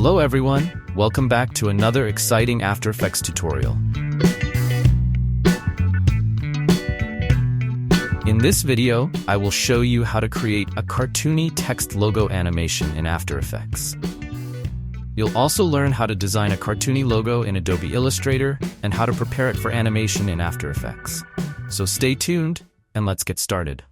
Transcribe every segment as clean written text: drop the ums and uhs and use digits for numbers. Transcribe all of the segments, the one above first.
Hello everyone, welcome back to another exciting After Effects tutorial. In this video, I will show you how to create a cartoony text logo animation in After Effects. You'll also learn how to design a cartoony logo in Adobe Illustrator and how to prepare it for animation in After Effects. So stay tuned and let's get started.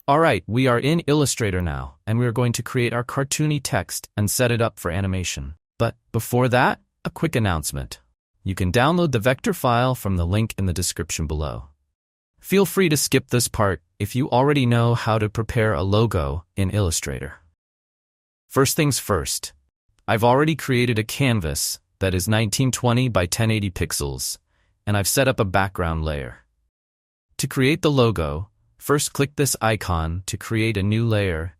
Alright, we are in Illustrator now, and we are going to create our cartoony text and set it up for animation. But before that, a quick announcement. You can download the vector file from the link in the description below. Feel free to skip this part if you already know how to prepare a logo in Illustrator. First things first, I've already created a canvas that is 1920 by 1080 pixels, and I've set up a background layer. To create the logo, first click this icon to create a new layer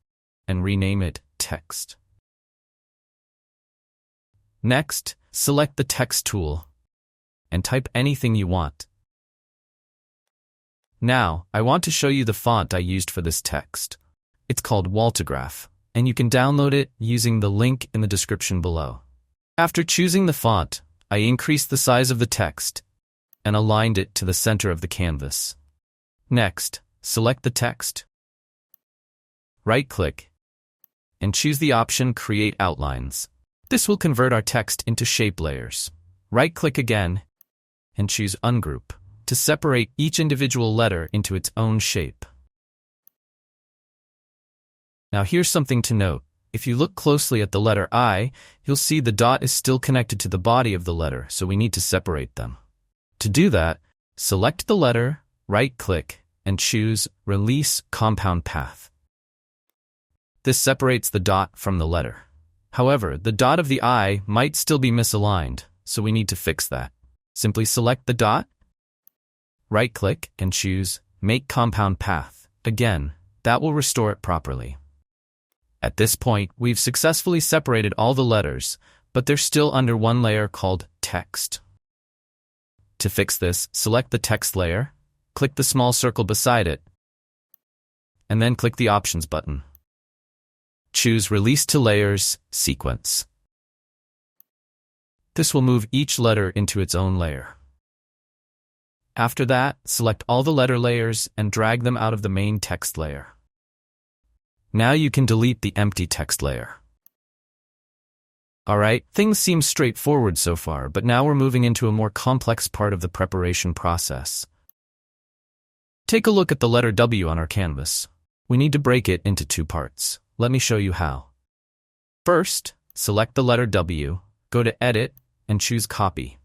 and rename it Text. Next, select the Text tool and type anything you want. Now, I want to show you the font I used for this text. It's called Waltograph, and you can download it using the link in the description below. After choosing the font, I increased the size of the text and aligned it to the center of the canvas. Next, select the text, right-click, and choose the option Create Outlines. This will convert our text into shape layers. Right-click again, and choose Ungroup to separate each individual letter into its own shape. Now here's something to note. If you look closely at the letter I, you'll see the dot is still connected to the body of the letter, so we need to separate them. To do that, select the letter, right-click, and choose Release Compound Path. This separates the dot from the letter. However, the dot of the I might still be misaligned, so we need to fix that. Simply select the dot, right-click, and choose Make Compound Path. Again, that will restore it properly. At this point, we've successfully separated all the letters, but they're still under one layer called Text. To fix this, select the Text layer, click the small circle beside it, and then click the Options button. Choose Release to Layers Sequence. This will move each letter into its own layer. After that, select all the letter layers and drag them out of the main text layer. Now you can delete the empty text layer. Alright, things seem straightforward so far, but now we're moving into a more complex part of the preparation process. Take a look at the letter W on our canvas. We need to break it into two parts. Let me show you how. First, select the letter W, go to Edit, and choose Copy.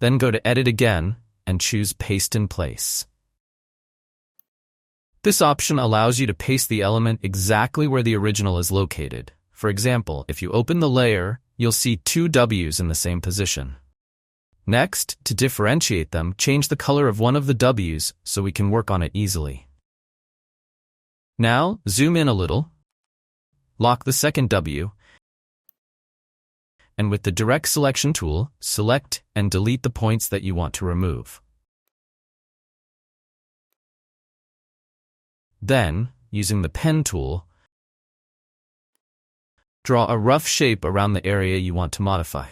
Then go to Edit again, and choose Paste in Place. This option allows you to paste the element exactly where the original is located. For example, if you open the layer, you'll see two W's in the same position. Next, to differentiate them, change the color of one of the W's so we can work on it easily. Now, zoom in a little, lock the second W, and with the Direct Selection tool, select and delete the points that you want to remove. Then, using the Pen tool, draw a rough shape around the area you want to modify.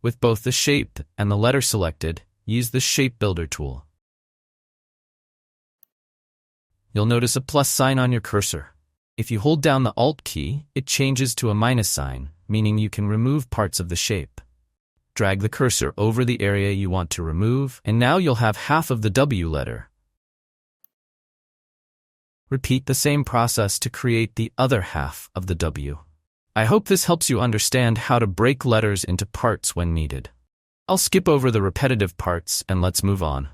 With both the shape and the letter selected, use the Shape Builder tool. You'll notice a plus sign on your cursor. If you hold down the Alt key, it changes to a minus sign, meaning you can remove parts of the shape. Drag the cursor over the area you want to remove, and now you'll have half of the W letter. Repeat the same process to create the other half of the W. I hope this helps you understand how to break letters into parts when needed. I'll skip over the repetitive parts and let's move on.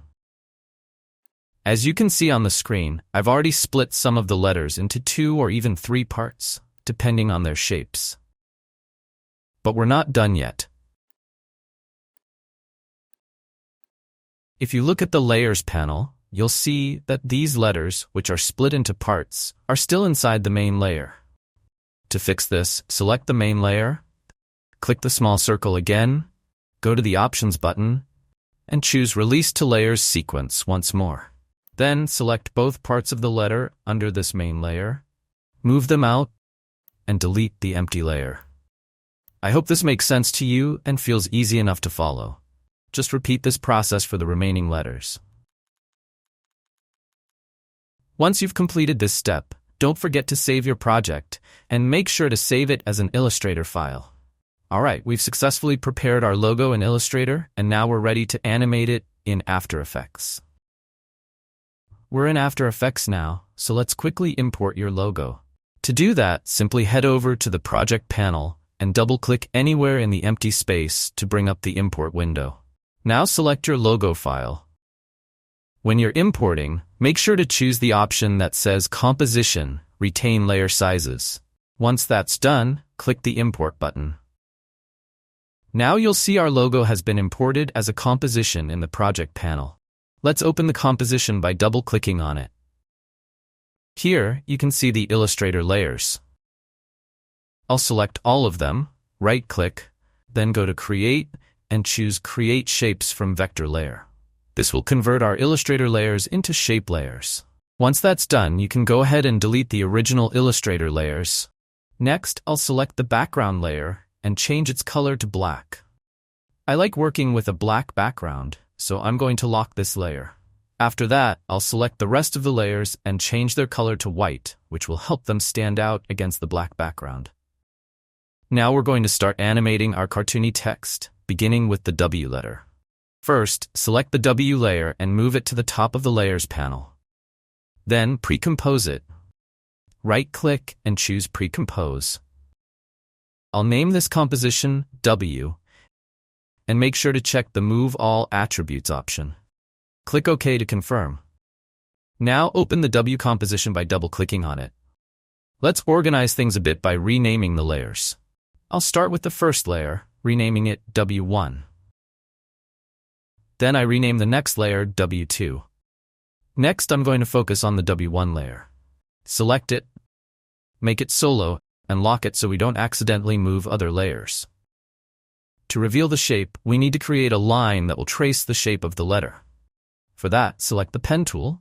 As you can see on the screen, I've already split some of the letters into 2 or even 3 parts, depending on their shapes. But we're not done yet. If you look at the Layers panel, you'll see that these letters, which are split into parts, are still inside the main layer. To fix this, select the main layer, click the small circle again, go to the Options button, and choose Release to Layers Sequence once more. Then select both parts of the letter under this main layer, move them out, and delete the empty layer. I hope this makes sense to you and feels easy enough to follow. Just repeat this process for the remaining letters. Once you've completed this step, don't forget to save your project, and make sure to save it as an Illustrator file. Alright, we've successfully prepared our logo in Illustrator, and now we're ready to animate it in After Effects. We're in After Effects now, so let's quickly import your logo. To do that, simply head over to the Project panel and double-click anywhere in the empty space to bring up the import window. Now select your logo file. When you're importing, make sure to choose the option that says Composition, Retain Layer Sizes. Once that's done, click the Import button. Now you'll see our logo has been imported as a composition in the Project panel. Let's open the composition by double-clicking on it. Here, you can see the Illustrator layers. I'll select all of them, right-click, then go to Create, and choose Create Shapes from Vector Layer. This will convert our Illustrator layers into shape layers. Once that's done, you can go ahead and delete the original Illustrator layers. Next, I'll select the background layer and change its color to black. I like working with a black background, so I'm going to lock this layer. After that, I'll select the rest of the layers and change their color to white, which will help them stand out against the black background. Now we're going to start animating our cartoony text, beginning with the W letter. First, select the W layer and move it to the top of the Layers panel. Then, pre-compose it. Right-click and choose Pre-compose. I'll name this composition W, and make sure to check the Move All Attributes option. Click OK to confirm. Now open the W composition by double-clicking on it. Let's organize things a bit by renaming the layers. I'll start with the first layer, renaming it W1. Then I rename the next layer W2. Next, I'm going to focus on the W1 layer. Select it, make it solo, and lock it so we don't accidentally move other layers. To reveal the shape, we need to create a line that will trace the shape of the letter. For that, select the Pen tool,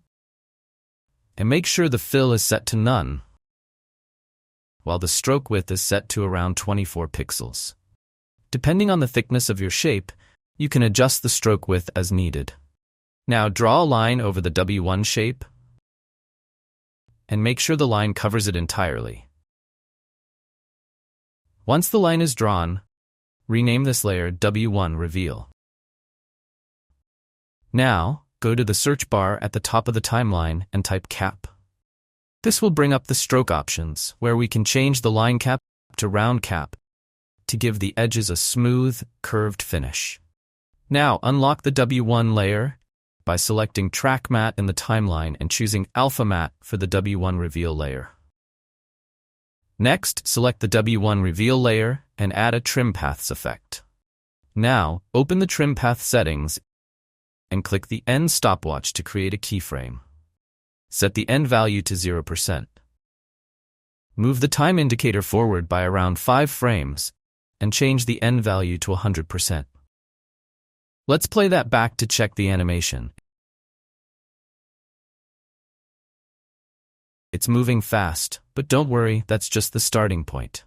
and make sure the fill is set to none, while the stroke width is set to around 24 pixels. Depending on the thickness of your shape, you can adjust the stroke width as needed. Now draw a line over the W1 shape, and make sure the line covers it entirely. Once the line is drawn, rename this layer W1 Reveal. Now, go to the search bar at the top of the timeline and type cap. This will bring up the stroke options, where we can change the line cap to round cap to give the edges a smooth, curved finish. Now, unlock the W1 layer by selecting Track Matte in the timeline and choosing Alpha Matte for the W1 Reveal layer. Next, select the W1 Reveal layer and add a Trim Paths effect. Now, open the Trim Path settings and click the End stopwatch to create a keyframe. Set the end value to 0%. Move the time indicator forward by around 5 frames and change the end value to 100%. Let's play that back to check the animation. It's moving fast, but don't worry, that's just the starting point.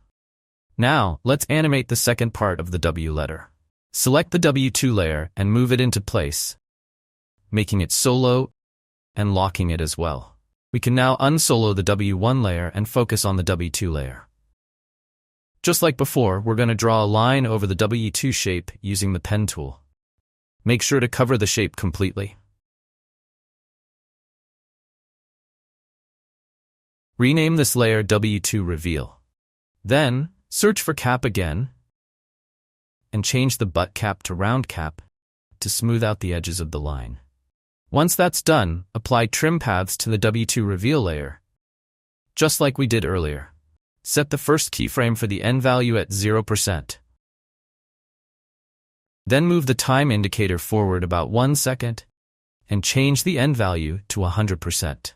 Now, let's animate the second part of the W letter. Select the W2 layer and move it into place, making it solo and locking it as well. We can now unsolo the W1 layer and focus on the W2 layer. Just like before, we're going to draw a line over the W2 shape using the Pen tool. Make sure to cover the shape completely. Rename this layer W2 Reveal. Then, search for cap again, and change the butt cap to round cap to smooth out the edges of the line. Once that's done, apply Trim Paths to the W2 Reveal layer, just like we did earlier. Set the first keyframe for the end value at 0%. Then move the time indicator forward about 1 second and change the end value to 100%.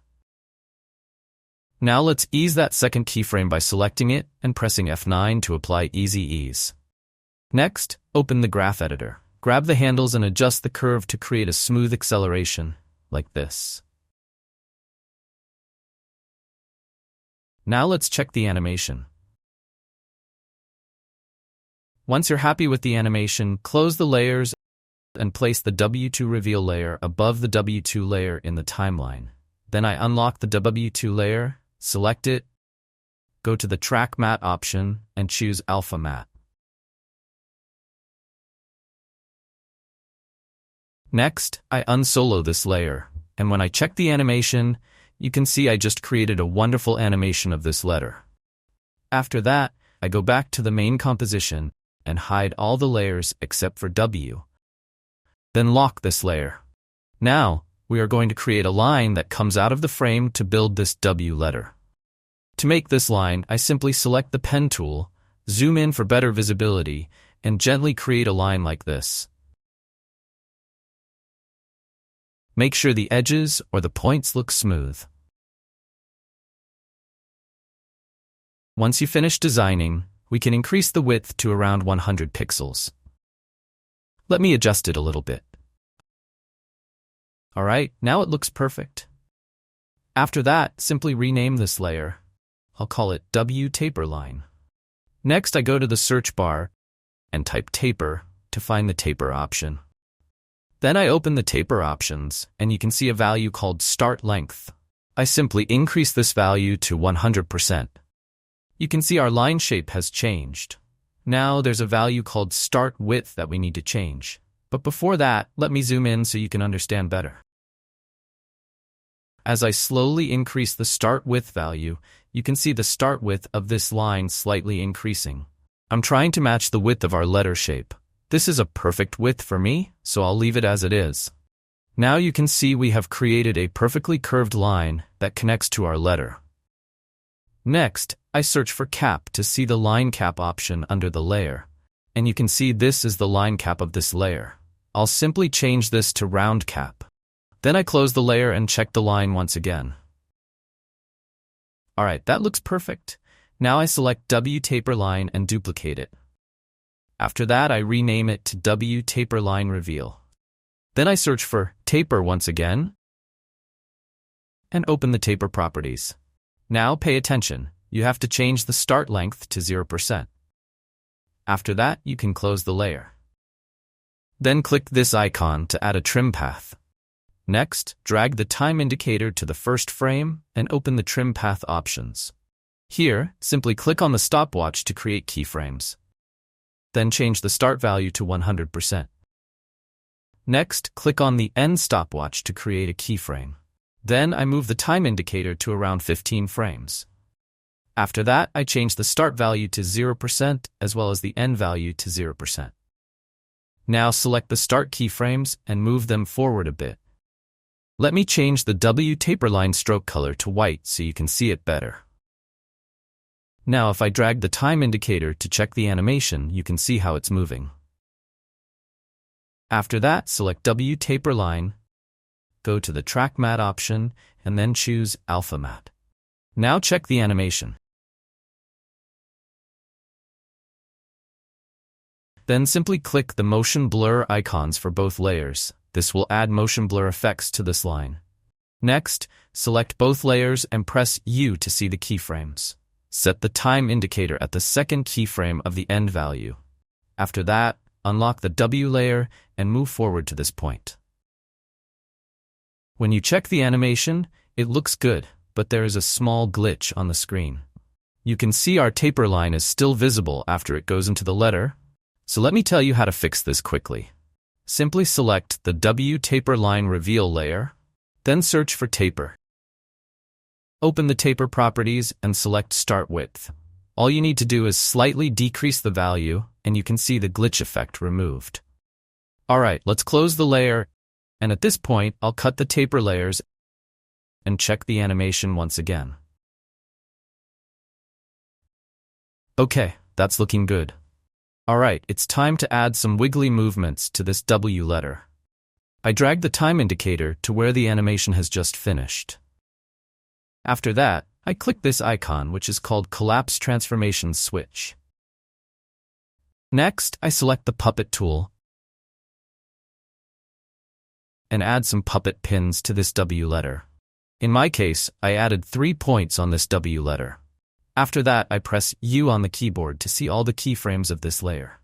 Now let's ease that second keyframe by selecting it and pressing F9 to apply Easy Ease. Next, open the graph editor. Grab the handles and adjust the curve to create a smooth acceleration, like this. Now let's check the animation. Once you're happy with the animation, close the layers and place the W2 reveal layer above the W2 layer in the timeline. Then I unlock the W2 layer, select it, go to the Track Matte option, and choose Alpha Matte. Next, I unsolo this layer, and when I check the animation, you can see I just created a wonderful animation of this letter. After that, I go back to the main composition and hide all the layers except for W. Then lock this layer. Now, we are going to create a line that comes out of the frame to build this W letter. To make this line, I simply select the pen tool, zoom in for better visibility, and gently create a line like this. Make sure the edges or the points look smooth. Once you finish designing, we can increase the width to around 100 pixels. Let me adjust it a little bit. Alright, now it looks perfect. After that, simply rename this layer. I'll call it W Taper Line. Next, I go to the search bar and type taper to find the taper option. Then I open the taper options, and you can see a value called Start Length. I simply increase this value to 100%. You can see our line shape has changed. Now there's a value called Start Width that we need to change. But before that, let me zoom in so you can understand better. As I slowly increase the Start Width value, you can see the start width of this line slightly increasing. I'm trying to match the width of our letter shape. This is a perfect width for me, so I'll leave it as it is. Now you can see we have created a perfectly curved line that connects to our letter. Next, I search for cap to see the line cap option under the layer. And you can see this is the line cap of this layer. I'll simply change this to round cap. Then I close the layer and check the line once again. Alright, that looks perfect. Now I select W Taper Line and duplicate it. After that, I rename it to W Taper Line Reveal. Then I search for Taper once again and open the taper properties. Now pay attention, you have to change the start length to 0%. After that, you can close the layer. Then click this icon to add a trim path. Next, drag the time indicator to the first frame and open the trim path options. Here, simply click on the stopwatch to create keyframes. Then change the start value to 100%. Next, click on the end stopwatch to create a keyframe. Then I move the time indicator to around 15 frames. After that, I change the start value to 0% as well as the end value to 0%. Now select the start keyframes and move them forward a bit. Let me change the W Taper Line stroke color to white so you can see it better. Now if I drag the time indicator to check the animation, you can see how it's moving. After that, select W Taper Line, go to the Track Matte option, and then choose Alpha Matte. Now check the animation. Then simply click the motion blur icons for both layers. This will add motion blur effects to this line. Next, select both layers and press U to see the keyframes. Set the time indicator at the second keyframe of the end value. After that, unlock the W layer and move forward to this point. When you check the animation, it looks good, but there is a small glitch on the screen. You can see our taper line is still visible after it goes into the letter, so let me tell you how to fix this quickly. Simply select the W Taper Line Reveal layer, then search for Taper. Open the taper properties and select Start Width. All you need to do is slightly decrease the value, and you can see the glitch effect removed. Alright, let's close the layer, and at this point, I'll cut the taper layers and check the animation once again. Okay, that's looking good. Alright, it's time to add some wiggly movements to this W letter. I drag the time indicator to where the animation has just finished. After that, I click this icon which is called Collapse Transformation Switch. Next, I select the Puppet tool and add some puppet pins to this W letter. In my case, I added 3 points on this W letter. After that, I press U on the keyboard to see all the keyframes of this layer.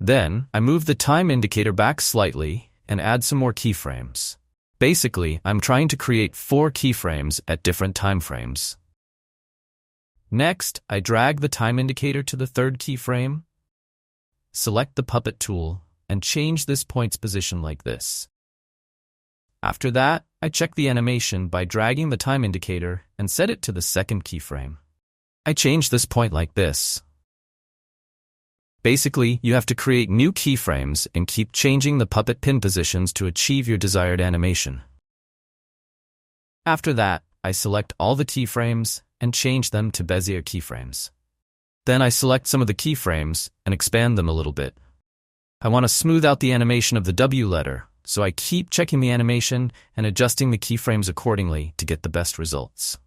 Then, I move the time indicator back slightly and add some more keyframes. Basically, I'm trying to create 4 keyframes at different time frames. Next, I drag the time indicator to the 3rd keyframe, select the puppet tool, and change this point's position like this. After that, I check the animation by dragging the time indicator and set it to the 2nd keyframe. I change this point like this. Basically, you have to create new keyframes and keep changing the puppet pin positions to achieve your desired animation. After that, I select all the keyframes and change them to Bezier keyframes. Then I select some of the keyframes and expand them a little bit. I want to smooth out the animation of the W letter, so I keep checking the animation and adjusting the keyframes accordingly to get the best results.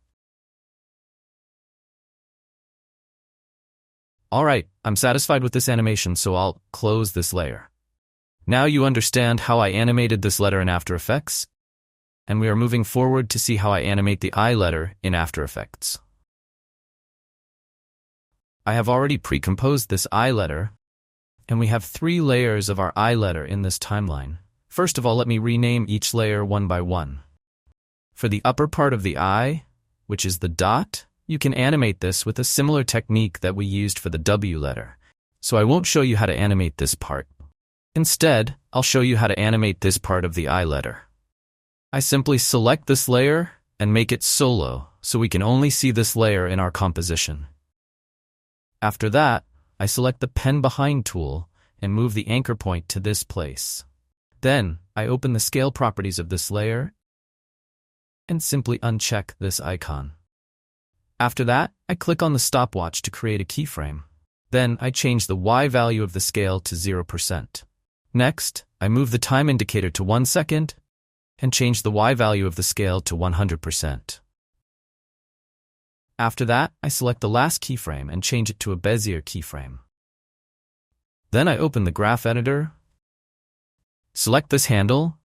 Alright, I'm satisfied with this animation, so I'll close this layer. Now you understand how I animated this letter in After Effects, and we are moving forward to see how I animate the I letter in After Effects. I have already pre-composed this I letter, and we have 3 layers of our I letter in this timeline. First of all, let me rename each layer one by one. For the upper part of the I, which is the dot, you can animate this with a similar technique that we used for the W letter. So I won't show you how to animate this part. Instead, I'll show you how to animate this part of the I letter. I simply select this layer and make it solo, so we can only see this layer in our composition. After that, I select the Pen Behind tool and move the anchor point to this place. Then, I open the scale properties of this layer and simply uncheck this icon. After that, I click on the stopwatch to create a keyframe. Then, I change the Y value of the scale to 0%. Next, I move the time indicator to 1 second and change the Y value of the scale to 100%. After that, I select the last keyframe and change it to a Bezier keyframe. Then I open the graph editor, select this handle,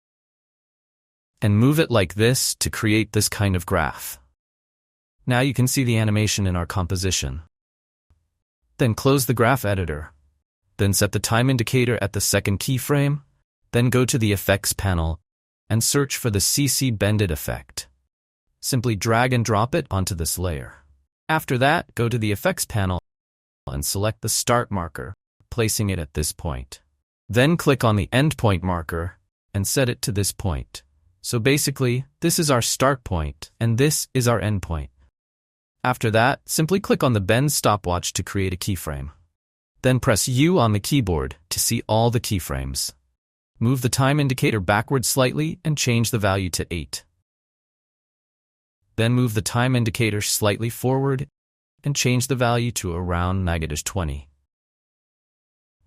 and move it like this to create this kind of graph. Now you can see the animation in our composition. Then close the graph editor. Then set the time indicator at the 2nd keyframe. Then go to the Effects panel and search for the CC Bended effect. Simply drag and drop it onto this layer. After that, go to the Effects panel and select the Start marker, placing it at this point. Then click on the End point marker and set it to this point. So basically, this is our start point and this is our end point. After that, simply click on the Bend stopwatch to create a keyframe. Then press U on the keyboard to see all the keyframes. Move the time indicator backwards slightly and change the value to 8. Then move the time indicator slightly forward and change the value to around -20.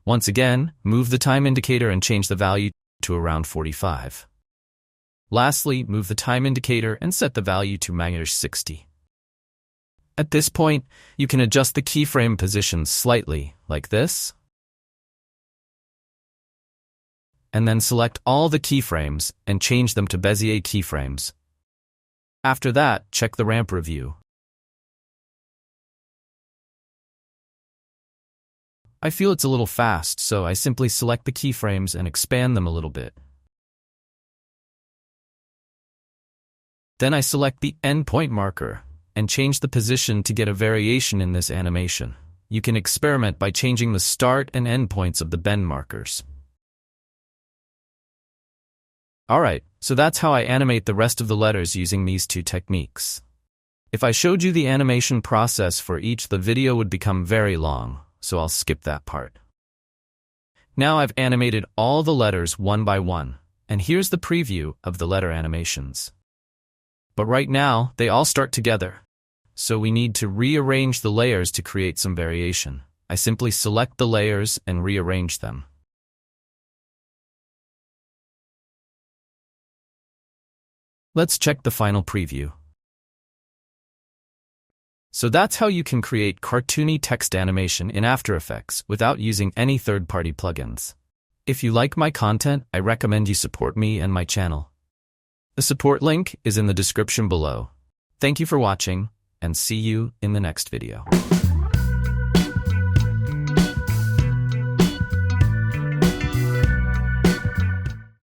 Once again, move the time indicator and change the value to around 45. Lastly, move the time indicator and set the value to -60. At this point, you can adjust the keyframe positions slightly, like this, and then select all the keyframes and change them to Bezier keyframes. After that, check the ramp review. I feel it's a little fast, so I simply select the keyframes and expand them a little bit. Then I select the end point marker and change the position to get a variation in this animation. You can experiment by changing the start and end points of the bend markers. Alright, so that's how I animate the rest of the letters using these 2 techniques. If I showed you the animation process for each, the video would become very long, so I'll skip that part. Now I've animated all the letters one by one, and here's the preview of the letter animations. But right now, they all start together, so we need to rearrange the layers to create some variation. I simply select the layers and rearrange them. Let's check the final preview. So that's how you can create cartoony text animation in After Effects without using any third-party plugins. If you like my content, I recommend you support me and my channel. The support link is in the description below. Thank you for watching, and see you in the next video.